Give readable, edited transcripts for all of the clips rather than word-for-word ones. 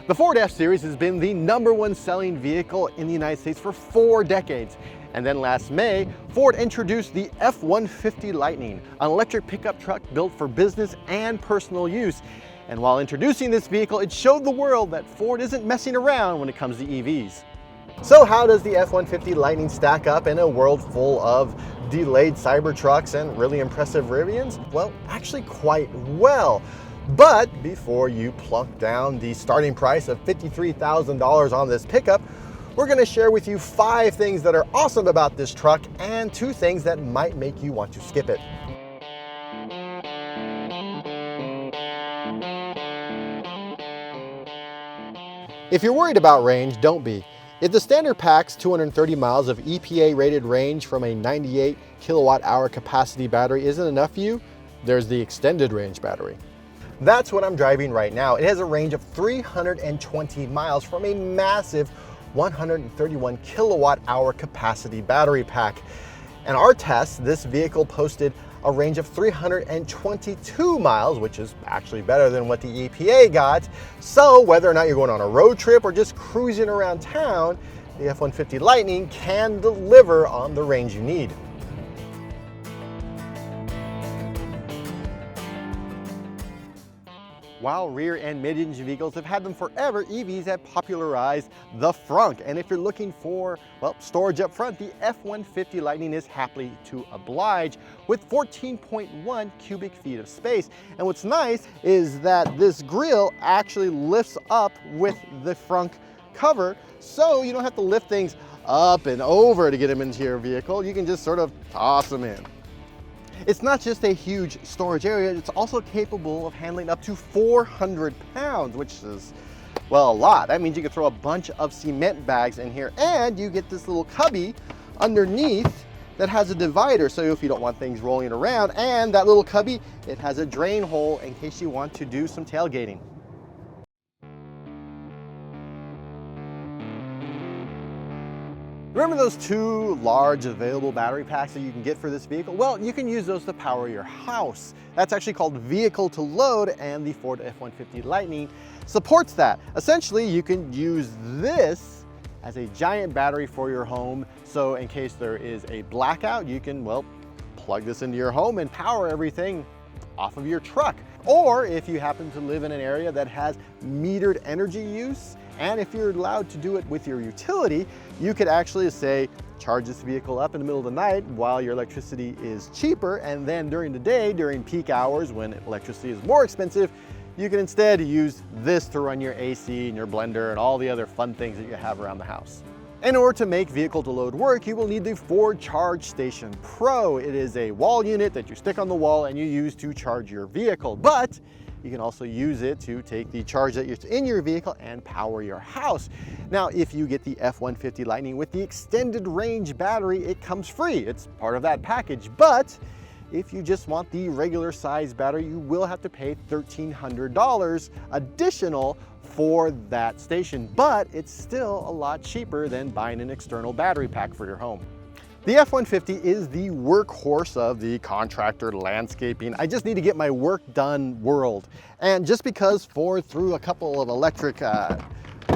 The Ford F-Series has been the #1 selling vehicle in the United States for 4 decades. And then last May, Ford introduced the F-150 Lightning, an electric pickup truck built for business and personal use. And while introducing this vehicle, it showed the world that Ford isn't messing around when it comes to EVs. So how does the F-150 Lightning stack up in a world full of delayed Cybertrucks and really impressive Rivians? Well, actually quite well. But before you plunk down the starting price of $53,000 on this pickup, we're going to share with you 5 things that are awesome about this truck and 2 things that might make you want to skip it. If you're worried about range, don't be. If the standard packs 230 miles of EPA-rated range from a 98 kilowatt-hour capacity battery isn't enough for you, there's the extended range battery. That's what I'm driving right now. It has a range of 320 miles from a massive 131 kilowatt-hour capacity battery pack. In our tests, this vehicle posted a range of 322 miles, which is actually better than what the EPA got. So whether or not you're going on a road trip or just cruising around town, the F-150 Lightning can deliver on the range you need. While rear and mid-engine vehicles have had them forever, EVs have popularized the frunk. And if you're looking for, well, storage up front, the F-150 Lightning is happily to oblige with 14.1 cubic feet of space. And what's nice is that this grille actually lifts up with the frunk cover, so you don't have to lift things up and over to get them into your vehicle. You can just sort of toss them in. It's not just a huge storage area, it's also capable of handling up to 400 pounds, which is, well, a lot. That means you can throw a bunch of cement bags in here, and you get this little cubby underneath that has a divider, so if you don't want things rolling around, and that little cubby, it has a drain hole in case you want to do some tailgating. Remember those 2 large available battery packs that you can get for this vehicle? Well, you can use those to power your house. That's actually called vehicle to load, and the Ford F-150 Lightning supports that. Essentially, you can use this as a giant battery for your home. So in case there is a blackout, you can, well, plug this into your home and power everything off of your truck. Or if you happen to live in an area that has metered energy use, and if you're allowed to do it with your utility, you could actually say, charge this vehicle up in the middle of the night while your electricity is cheaper, and then during the day, during peak hours when electricity is more expensive, you can instead use this to run your AC and your blender and all the other fun things that you have around the house. In order to make vehicle to load work, you will need the Ford Charge Station Pro. It is a wall unit that you stick on the wall and you use to charge your vehicle, but you can also use it to take the charge that is in your vehicle and power your house. Now, if you get the F-150 Lightning with the extended range battery, it comes free. It's part of that package. But if you just want the regular size battery, you will have to pay $1,300 additional for that station. But it's still a lot cheaper than buying an external battery pack for your home. The F-150 is the workhorse of the contractor landscaping, I just need to get my work done world. And just because Ford threw a couple of electric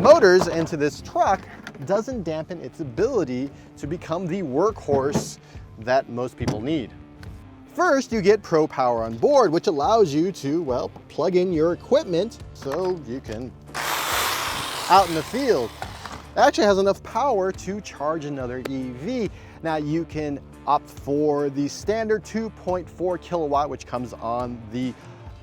motors into this truck doesn't dampen its ability to become the workhorse that most people need. First, you get Pro Power on board, which allows you to, well, plug in your equipment so you can out in the field. It actually has enough power to charge another EV. Now you can opt for the standard 2.4 kilowatt, which comes on the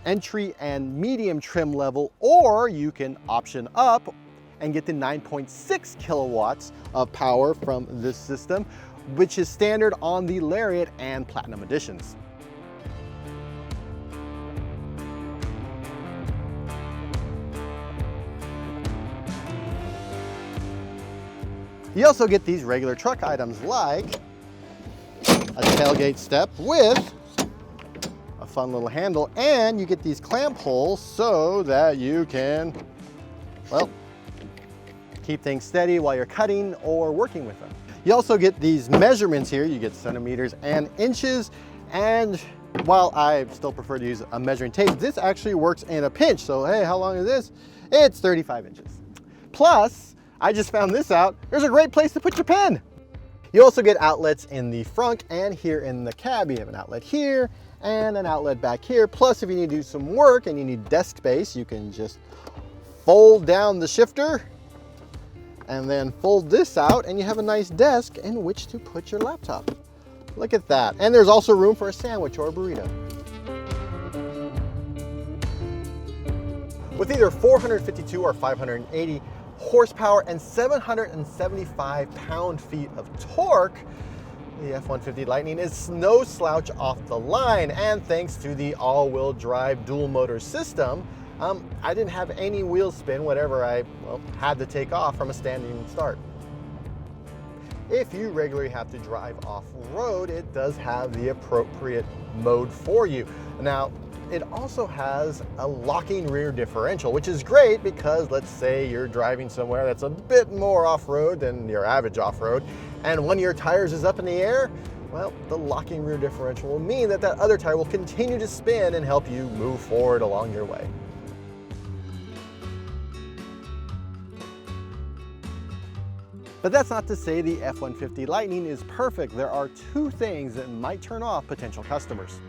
entry and medium trim level, or you can option up and get the 9.6 kilowatts of power from this system, which is standard on the Lariat and Platinum editions. You also get these regular truck items like a tailgate step with a fun little handle, and you get these clamp holes so that you can, well, keep things steady while you're cutting or working with them. You also get these measurements here. You get centimeters and inches, and while I still prefer to use a measuring tape, this actually works in a pinch. So hey, how long is this? It's 35 inches. Plus, I just found this out, there's a great place to put your pen. You also get outlets in the front and here in the cab. You have an outlet here and an outlet back here. Plus, if you need to do some work and you need desk space, you can just fold down the shifter and then fold this out and you have a nice desk in which to put your laptop. Look at that. And there's also room for a sandwich or a burrito. With either 452 or 580 horsepower and 775 pound-feet of torque, the F-150 Lightning is no slouch off the line. And thanks to the all-wheel drive dual motor system, I didn't have any wheel spin whenever I had to take off from a standing start. If you regularly have to drive off-road, it does have the appropriate mode for you. Now, it also has a locking rear differential, which is great because let's say you're driving somewhere that's a bit more off-road than your average off-road, and one of your tires is up in the air, well, the locking rear differential will mean that that other tire will continue to spin and help you move forward along your way. But that's not to say the F-150 Lightning is perfect. There are two things that might turn off potential customers.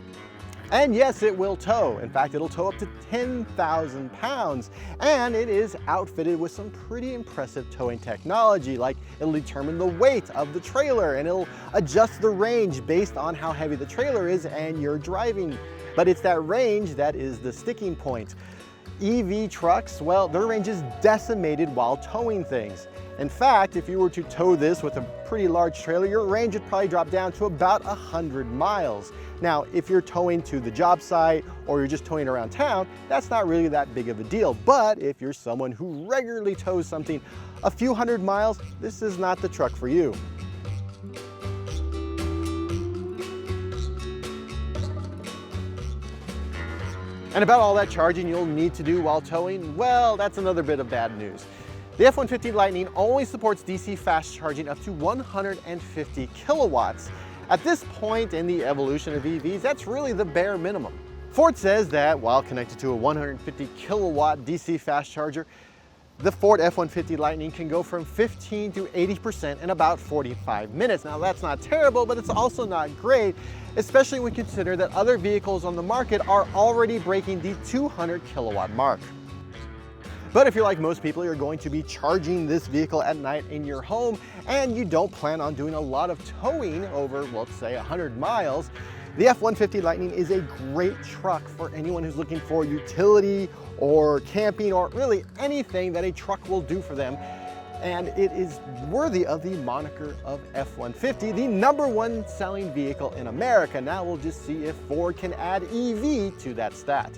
And yes, it will tow. In fact, it'll tow up to 10,000 pounds. And it is outfitted with some pretty impressive towing technology, like it'll determine the weight of the trailer and it'll adjust the range based on how heavy the trailer is and you're driving. But it's that range that is the sticking point. EV trucks, well, their range is decimated while towing things. In fact, if you were to tow this with a pretty large trailer, your range would probably drop down to about 100 miles. Now, if you're towing to the job site or you're just towing around town, that's not really that big of a deal. But if you're someone who regularly tows something a few hundred miles, this is not the truck for you. And about all that charging you'll need to do while towing, well, that's another bit of bad news. The F-150 Lightning only supports DC fast charging up to 150 kilowatts. At this point in the evolution of EVs, that's really the bare minimum. Ford says that while connected to a 150 kilowatt DC fast charger, the Ford F-150 Lightning can go from 15 to 80% in about 45 minutes. Now that's not terrible, but it's also not great, especially when you consider that other vehicles on the market are already breaking the 200 kilowatt mark. But if you're like most people, you're going to be charging this vehicle at night in your home and you don't plan on doing a lot of towing over, well, let's say 100 miles, the F-150 Lightning is a great truck for anyone who's looking for utility or camping or really anything that a truck will do for them. And it is worthy of the moniker of F-150, the #1 selling vehicle in America. Now we'll just see if Ford can add EV to that stat.